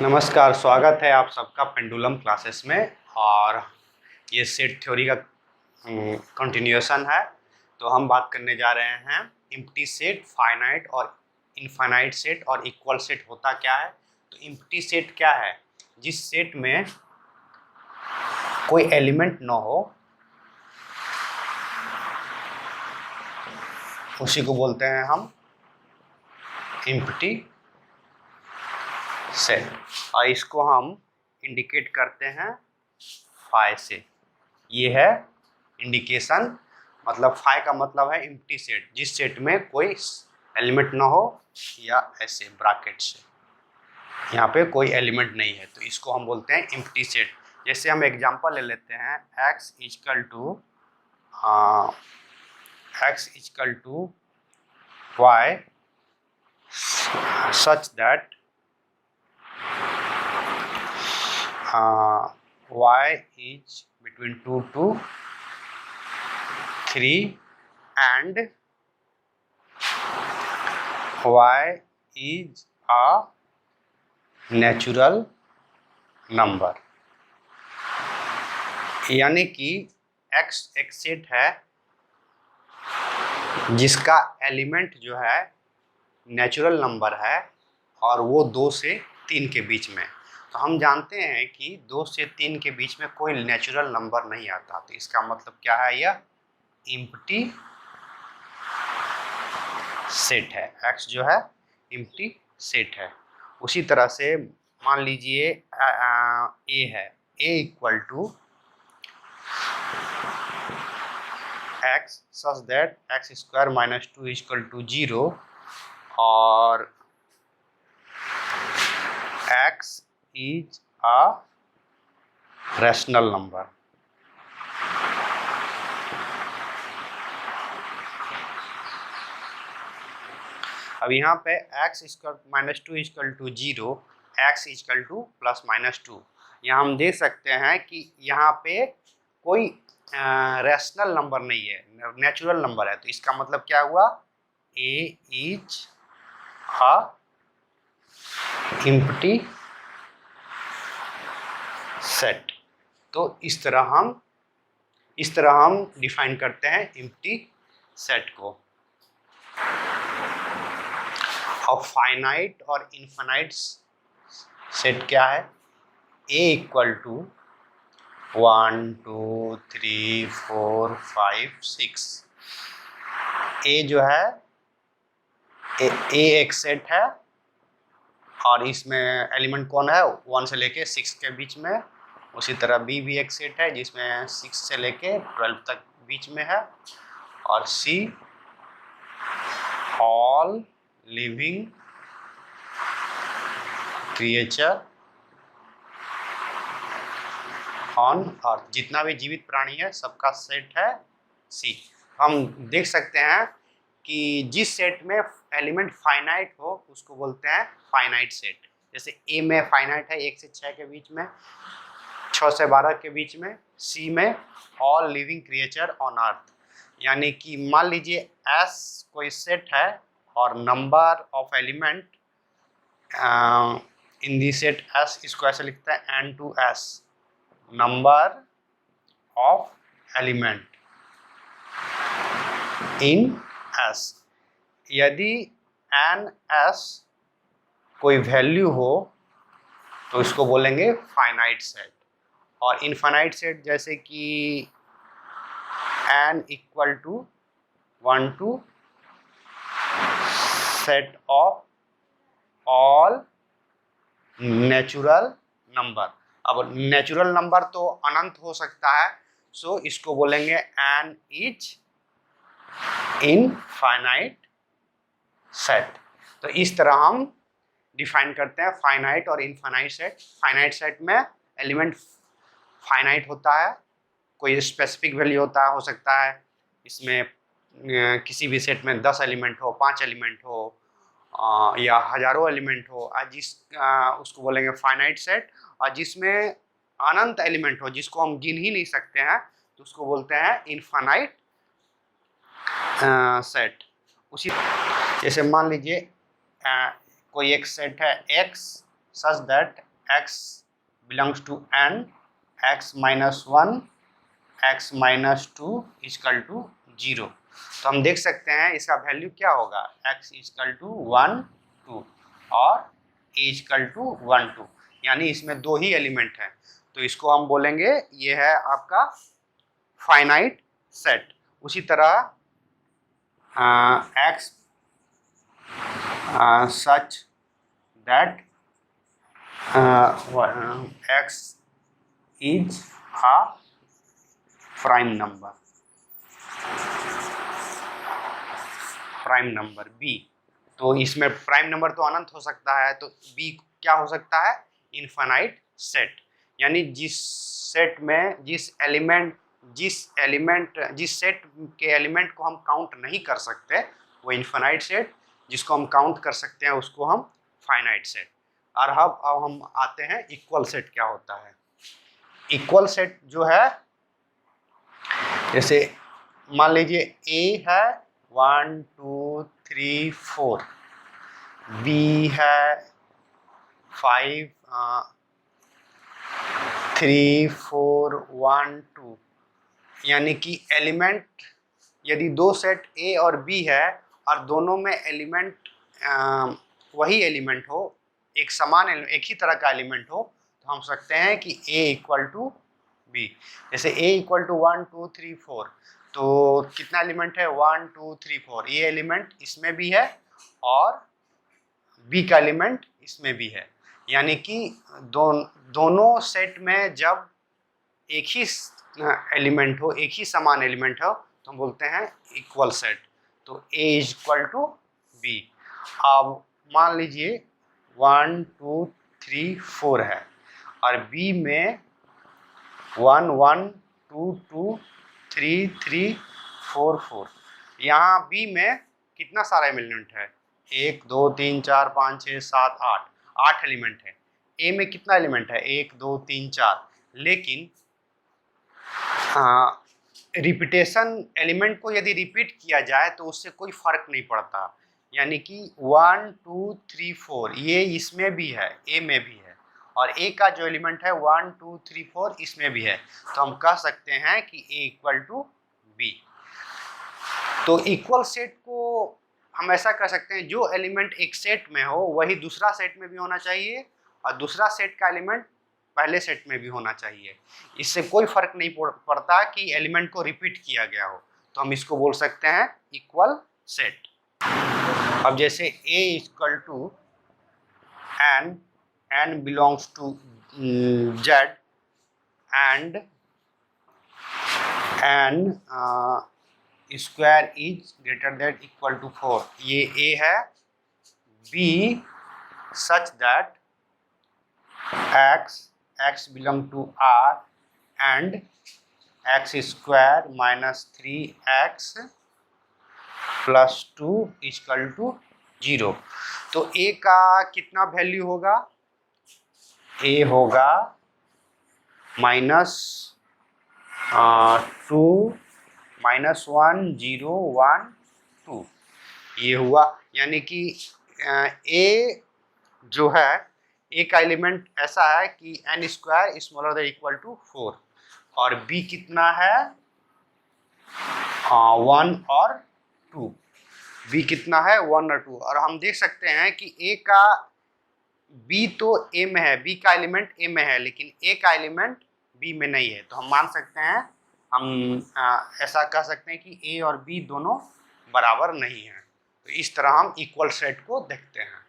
नमस्कार, स्वागत है आप सबका पेंडुलम क्लासेस में। और ये सेट थ्योरी का कंटिन्यूएशन है। तो हम बात करने जा रहे हैं एम्प्टी सेट, फाइनाइट और इनफाइनाइट सेट और इक्वल सेट होता क्या है। तो एम्प्टी सेट क्या है? जिस सेट में कोई एलिमेंट न हो उसी को बोलते हैं हम एम्प्टी सेट, और इसको हम इंडिकेट करते हैं फाई से। ये है इंडिकेशन, मतलब फाई का मतलब है एम्प्टी सेट, जिस सेट में कोई एलिमेंट ना हो, या ऐसे ब्रैकेट से यहाँ पे कोई एलिमेंट नहीं है, तो इसको हम बोलते हैं एम्प्टी सेट। जैसे हम एग्जांपल ले लेते हैं x equal to y such that y is between 2 to 3 and y is a natural number। यानी कि x एक सेट है जिसका एलिमेंट जो है नेचुरल नंबर है, और वो 2 से 3 के बीच में। तो हम जानते हैं कि 2 से 3 के बीच में कोई नेचुरल नंबर नहीं आता, तो इसका मतलब क्या है? यह एम्प्टी सेट है। x जो है एम्प्टी सेट है। उसी तरह से मान लीजिए a है, a equal to x such that x square minus 2 equal to 0, और x is a rational number। अब यहाँ पे x square minus 2 equal to 0, x equal to plus minus 2, यहाँ हम देख सकते हैं कि यहाँ पे कोई रैशनल नंबर नहीं है, नेचुरल नंबर है। तो इसका मतलब क्या हुआ? a is a empty set. तो इस तरह हम डिफाइन करते हैं एम्प्टी सेट को। और फाइनाइट और इनफाइनाइट सेट क्या है? a equal to 1 2 3 4 5 6। a जो है a एक सेट है, और इसमें एलिमेंट कौन है? 1 से लेके 6 के बीच में। उसी तरह b भी एक सेट है जिसमें 6 से लेके 12 तक बीच में है। और c all living creature on अर्थ, जितना भी जीवित प्राणी है सबका सेट है सी। हम देख सकते हैं कि जिस सेट में एलिमेंट फाइनाइट हो उसको बोलते हैं फाइनाइट सेट। जैसे ए में फाइनाइट है 1 से 6 के बीच में, 6 से 12 के बीच में। सी में all living creature on earth, यानी कि मान लीजिए एस कोई सेट है और number of element in the set S, इसको ऐसे लिखता है n2s, number of element in S. यदि एन एस कोई वैल्यू हो तो इसको बोलेंगे फाइनाइट सेट। और इनफाइनाइट सेट जैसे कि N equal to 1 to set of all natural number. अब नेचुरल नंबर तो अनंत हो सकता है, सो इसको बोलेंगे एन इज इनफाइनाइट सेट। तो इस तरह हम डिफाइन करते हैं फाइनाइट और इनफाइनाइट सेट। फाइनाइट सेट में एलिमेंट फाइनाइट होता है, कोई स्पेसिफिक वैल्यू होता है, हो सकता है इसमें किसी भी सेट में 10 एलिमेंट हो, 5 एलिमेंट हो, या हजारों एलिमेंट हो, उसको बोलेंगे फाइनाइट सेट। और जिसमें अनंत एलिमेंट हो, जिसको हम गिन ही नहीं सकते हैं, तो उसको बोलते हैं इनफाइनाइट सेट। उसी जैसे मान लीजिए कोई एक सेट है x such that x belongs to n, x माइनस 1, x माइनस 2 इजकल टू 0। तो हम देख सकते हैं इसका वैल्यू क्या होगा, x इजकल टू 1 2 और a इजकल टू 1 2, यानी इसमें दो ही एलिमेंट हैं। तो इसको हम बोलेंगे ये है आपका फाइनाइट सेट। उसी तरह x such that x is a prime number b। तो इसमें प्राइम नंबर तो अनंत हो सकता है, तो b क्या हो सकता है, इनफाइनाइट सेट। यानी जिस सेट में जिस सेट के एलिमेंट को हम काउंट नहीं कर सकते वो इनफाइनाइट सेट, जिसको हम काउंट कर सकते हैं उसको हम फाइनाइट सेट। और अब हम आते हैं इक्वल सेट क्या होता है। इक्वल सेट जो है, जैसे मान लीजिए a है 1 2 3 4, b है 5 3 4 1 2, यानी कि एलिमेंट यदि दो सेट a और b है और दोनों में एलिमेंट वही एलिमेंट हो, एक समान एक ही तरह का एलिमेंट हो, तो हम सकते हैं कि a इक्वल टू b। जैसे a इक्वल टू 1 2 3 4, तो कितना एलिमेंट है 1 2 3 4, ये एलिमेंट इसमें भी है और b का एलिमेंट इसमें भी है। यानी कि दोनों सेट में जब एक ही एलिमेंट हो, एक ही समान एलिमेंट हो, तो हम बोलते हैं इक्वल सेट। तो a is equal to b। अब मान लीजिए 1 2 3 4 है और b में 1 1 2 2 3 3 4 4, यहाँ b में कितना सारा एलिमेंट है, 1 2 3 4 5 6 7 8 एलिमेंट है। a में कितना एलिमेंट है, 1 2 3 4, लेकिन रिपीटेशन एलिमेंट को यदि रिपीट किया जाए तो उससे कोई फर्क नहीं पड़ता। यानी कि 1 2 3 4 ये इसमें भी है, a में भी है, और a का जो एलिमेंट है 1 2 3 4 इसमें भी है, तो हम कह सकते हैं कि a इक्वल टू b। तो इक्वल सेट को हम ऐसा कर सकते हैं, जो एलिमेंट एक सेट में हो वही दूसरा सेट में भी होना चाहिए और दूसरा सेट का एलिमेंट पहले सेट में भी होना चाहिए। इससे कोई फर्क नहीं पड़ता कि एलिमेंट को रिपीट किया गया हो, तो हम इसको बोल सकते हैं इक्वल सेट। अब जैसे a equal to n belongs to z and n square is greater than equal to 4, ये a है। b such that x belong to R and x square minus 3x plus 2 equal to 0। तो a का कितना value होगा, a होगा -2 -1 0 1 2, ये हुआ। यानी कि a जो है, a का एलिमेंट ऐसा है कि n square smaller than equal to 4, और b कितना है 1 और 2, b कितना है 1 और 2। और हम देख सकते हैं कि a का b तो a में है, b का एलिमेंट a में है, लेकिन a का एलिमेंट b में नहीं है। तो हम मान सकते हैं, हम ऐसा कह सकते हैं कि a और b दोनों बराबर नहीं हैं। तो इस तरह हम इक्वल सेट को देखते हैं।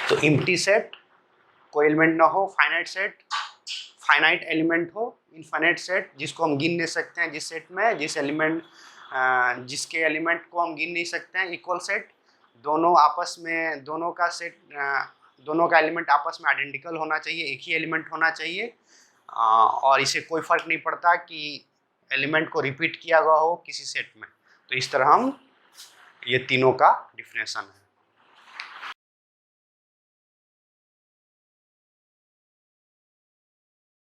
तो एम्प्टी सेट, कोई एलिमेंट ना हो, फाइनाइट सेट, फाइनाइट एलिमेंट हो, इनफाइनाइट सेट जिसको हम गिन नहीं सकते हैं, जिस सेट में जिसके एलिमेंट को हम गिन नहीं सकते हैं, इक्वल सेट। दोनों आपस में दोनों का एलिमेंट आपस में आइडेंटिकल होना चाहिए, एक ही एलिमेंट होना चाहिए, और इसे कोई फर्क नहीं पड़ता कि एलिमेंट को रिपीट किया गया हो किसी सेट में। तो इस तरह हम ये तीनों का डिफिनेशन है।